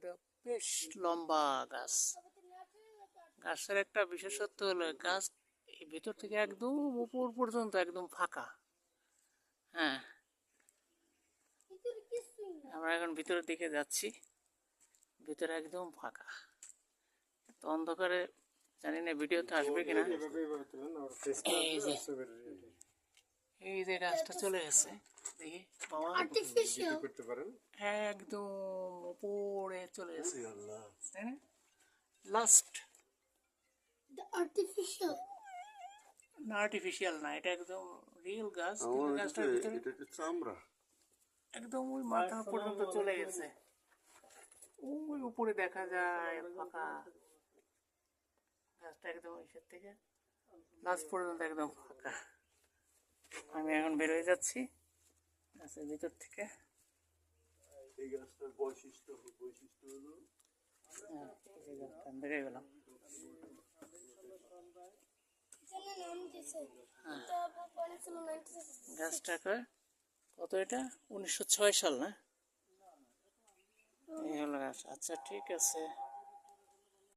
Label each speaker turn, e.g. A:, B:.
A: এটা বেশ লম্বা গাছ। গাছের একটা বিশেষত্ব হলো গাছ এই ভিতর থেকে একদম উপর পর্যন্ত একদম ফাঁকা। হ্যাঁ, আমরা এখন ভিতরের দিকে যাচ্ছি, ভিতরে একদম ফাঁকা। তো অন্ধকারে জানি না ভিডিওতে আসবে কিনা। এই যে গাছটা চলে গেছে, দেখি একদম উপরে চলে গেছে, তাই না? লাস্ট না, আর্টিফিশিয়াল না, এটা একদম রিয়েল গাছ। গাছটার ভিতরে একদম ওই মাথা পর্যন্ত চলে গেছে, ওই উপরে দেখা যায় ফাঁকা। গাছটা একদম ইসের থেকে লাস্ট পর্যন্ত একদম ফাঁকা। আমি এখন বেরোয় যাচ্ছি গাছের ভিতর থেকে।
B: এই গাছটার বৈশিষ্ট্য হলো
A: বেরিয়ে গেলাম। গাছটাকে কত, এটা 1906 সাল না? এই হলো গাছ। আচ্ছা ঠিক আছে।